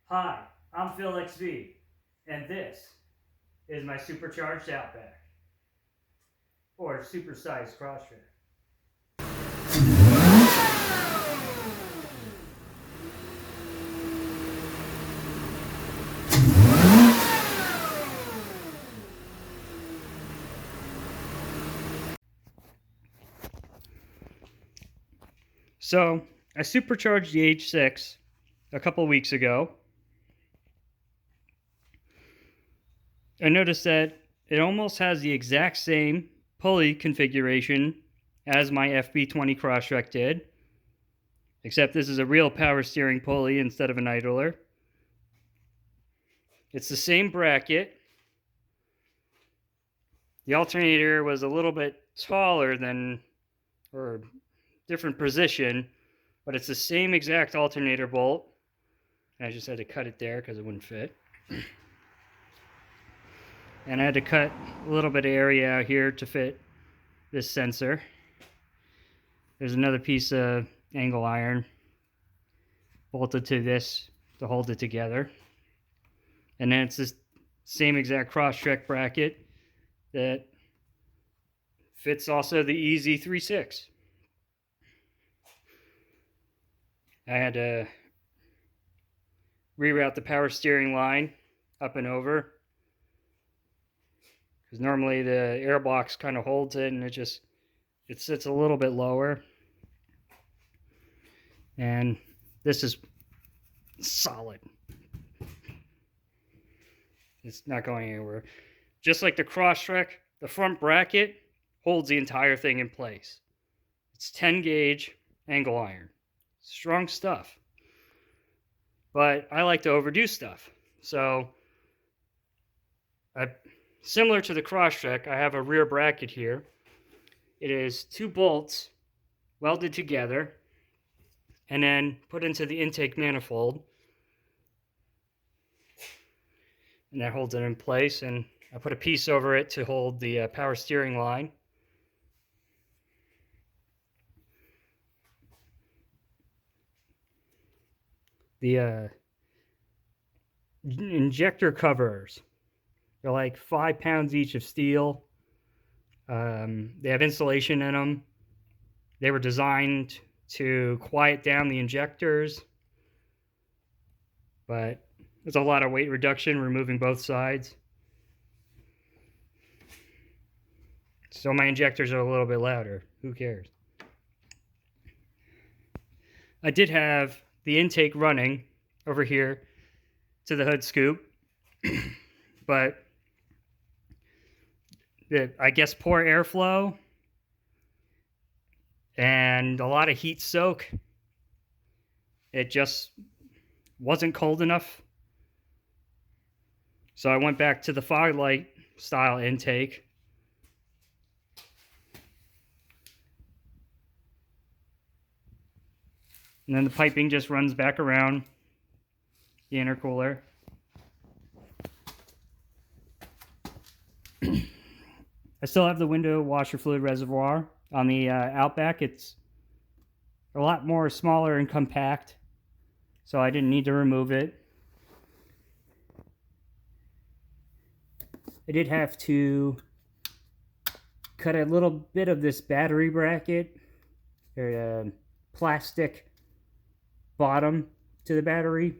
Hi, I'm PhilXV, and this is my Supercharged Outback, or supersized Crosstrek. So, I supercharged the H6 a couple weeks ago. I noticed that it almost has the exact same pulley configuration as my FB20 Crosstrek did, except this is a real power steering pulley instead of an idler. It's the same bracket. The alternator was a little bit taller than, or different position, but it's the same exact alternator bolt. I just had to cut it there because it wouldn't fit. And I had to cut a little bit of area out here to fit this sensor. There's another piece of angle iron bolted to this to hold it together. And then it's this same exact Crosstrek bracket that fits also the EZ36. I had to reroute the power steering line up and over because normally the air box kind of holds it and it sits a little bit lower. And this is solid. It's not going anywhere. Just like the Crosstrek, the front bracket holds the entire thing in place. It's 10 gauge angle iron. Strong stuff. But I like to overdo stuff. So, similar to the Crosstrek, I have a rear bracket here. It is 2 bolts welded together and then put into the intake manifold. And that holds it in place, and I put a piece over it to hold the power steering line. The injector covers, they're like 5 pounds each of steel. They have insulation in them. They were designed to quiet down the injectors, but there's a lot of weight reduction removing both sides. So my injectors are a little bit louder. Who cares? I did have the intake running over here to the hood scoop, but I guess poor airflow and a lot of heat soak. It just wasn't cold enough. So I went back to the fog light style intake. And then the piping just runs back around the intercooler. I still have the window washer fluid reservoir on the Outback. It's a lot more smaller and compact, so I didn't need to remove it. I did have to cut a little bit of this battery bracket, or plastic bottom to the battery.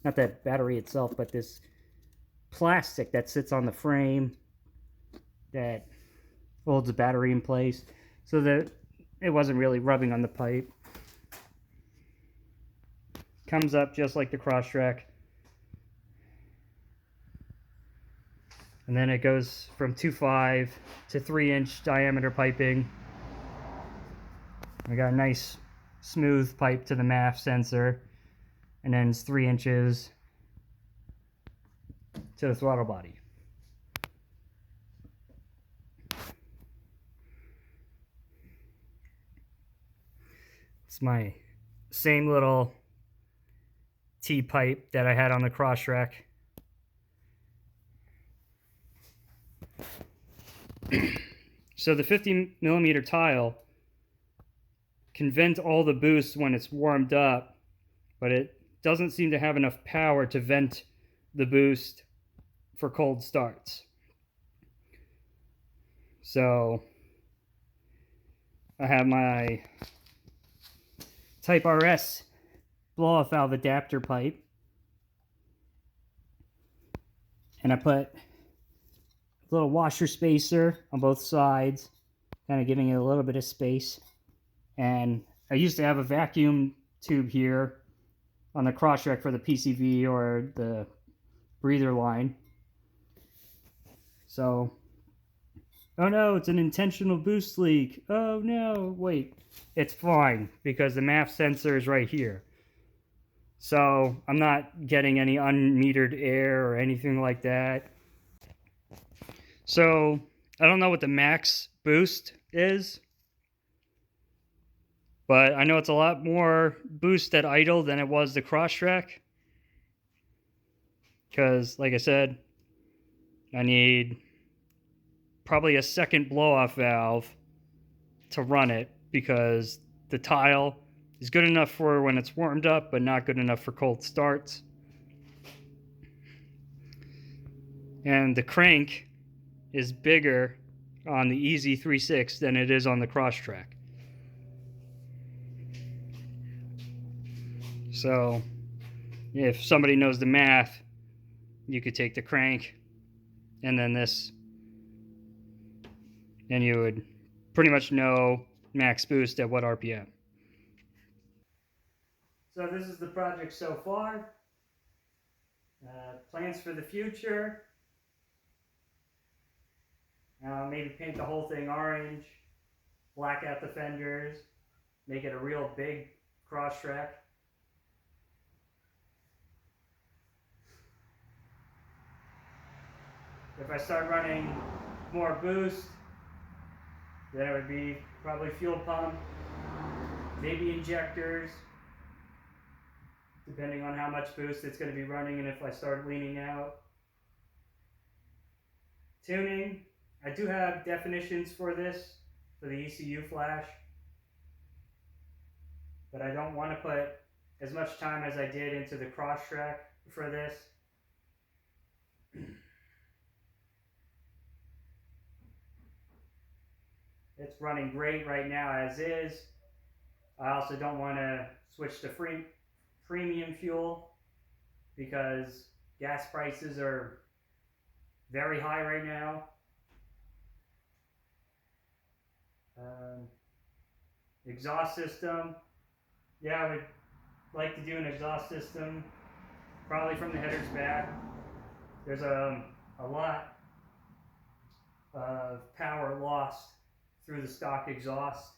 Not that battery itself, but this plastic that sits on the frame that holds the battery in place so that it wasn't really rubbing on the pipe. Comes up just like the Crosstrek. And then it goes from 2.5 to 3-inch diameter piping. I got a nice smooth pipe to the MAF sensor, and then it's 3 inches to the throttle body. It's my same little T-pipe that I had on the Crosstrek. So the 50mm tile can vent all the boost when it's warmed up, but it doesn't seem to have enough power to vent the boost for cold starts. So I have my Type RS blow-off valve adapter pipe, and I put a little washer spacer on both sides, kind of giving it a little bit of space. And I used to have a vacuum tube here on the Crosstrek for the PCV or the breather line. So, oh no, it's an intentional boost leak. Oh no, wait, it's fine because the MAF sensor is right here. So I'm not getting any unmetered air or anything like that. So I don't know what the max boost is, but I know it's a lot more boost at idle than it was the Crosstrek. Because, like I said, I need probably a second blow-off valve to run it, because the tile is good enough for when it's warmed up, but not good enough for cold starts. And the crank is bigger on the Easy 3.6 than it is on the Crosstrek. So if somebody knows the math, you could take the crank and then this, and you would pretty much know max boost at what RPM. So this is the project so far. Plans for the future. Maybe paint the whole thing orange, black out the fenders, make it a real big Crosstrek. If I start running more boost, then it would be probably fuel pump, maybe injectors, depending on how much boost it's going to be running and if I start leaning out. Tuning, I do have definitions for this, for the ECU flash, but I don't want to put as much time as I did into the Crosstrek for this. It's running great right now as is. I also don't want to switch to premium fuel because gas prices are very high right now. Exhaust system. Yeah, I would like to do an exhaust system, probably from the headers back. There's a lot of power lost through the stock exhaust,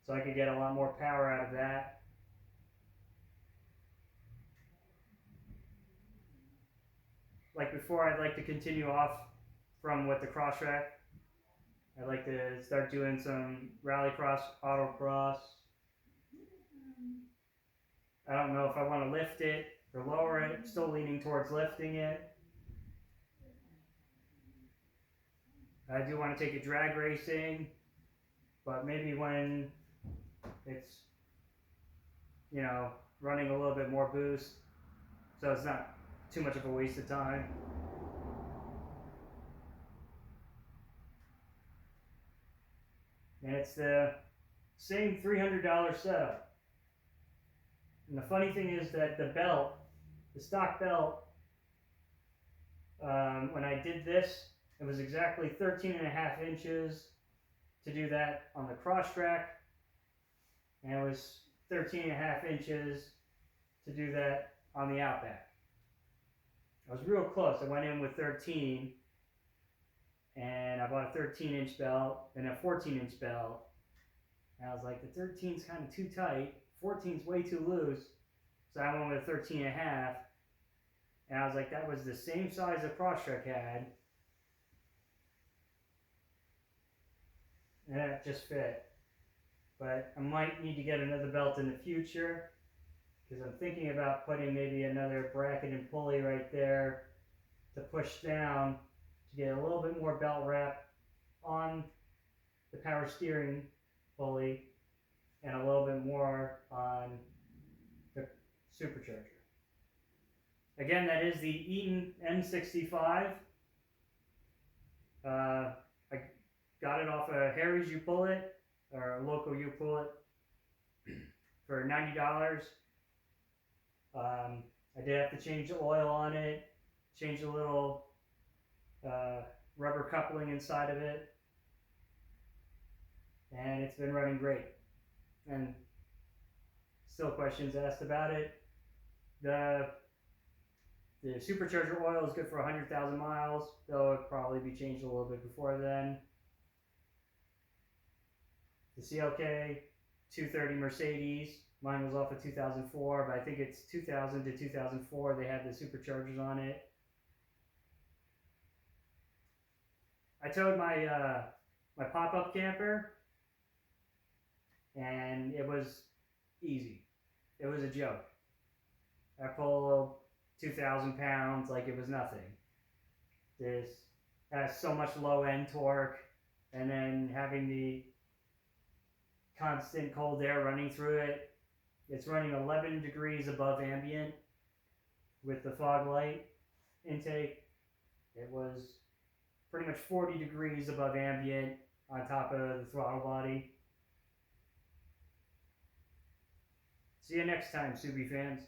so I could get a lot more power out of that. Like before, I'd like to continue off from with the Crosstrek. I'd like to start doing some rallycross, autocross. I don't know if I want to lift it or lower it. Still leaning towards lifting it. I do want to take it drag racing, but maybe when it's, you know, running a little bit more boost, so it's not too much of a waste of time. And it's the same $300 setup. And the funny thing is that the belt, the stock belt, when I did this, it was exactly 13.5 inches to do that on the Crosstrek, and it was 13.5 inches to do that on the Outback. I was real close. I went in with 13, and I bought a 13-inch belt and a 14-inch belt. And I was like, the 13's kind of too tight, 14's way too loose, so I went with a 13.5. And I was like, that was the same size the Crosstrek had, and that just fit. But I might need to get another belt in the future, because I'm thinking about putting maybe another bracket and pulley right there to push down to get a little bit more belt wrap on the power steering pulley and a little bit more on the supercharger. Again, that is the Eaton M65. I got it off of Harry's You Pull It, or a local You Pull It, for $90. I did have to change the oil on it, change the little rubber coupling inside of it, and it's been running great. And still questions asked about it. The supercharger oil is good for 100,000 miles, though it'll probably be changed a little bit before then. The CLK 230 Mercedes, mine was off of 2004, but I think it's 2000 to 2004 they had the superchargers on it. I towed my my pop-up camper, and it was easy. It was a joke. I pulled 2,000 pounds like it was nothing. This has so much low-end torque, and then having the constant cold air running through it. It's running 11 degrees above ambient with the fog light intake. It was pretty much 40 degrees above ambient on top of the throttle body. See you next time, Subi fans.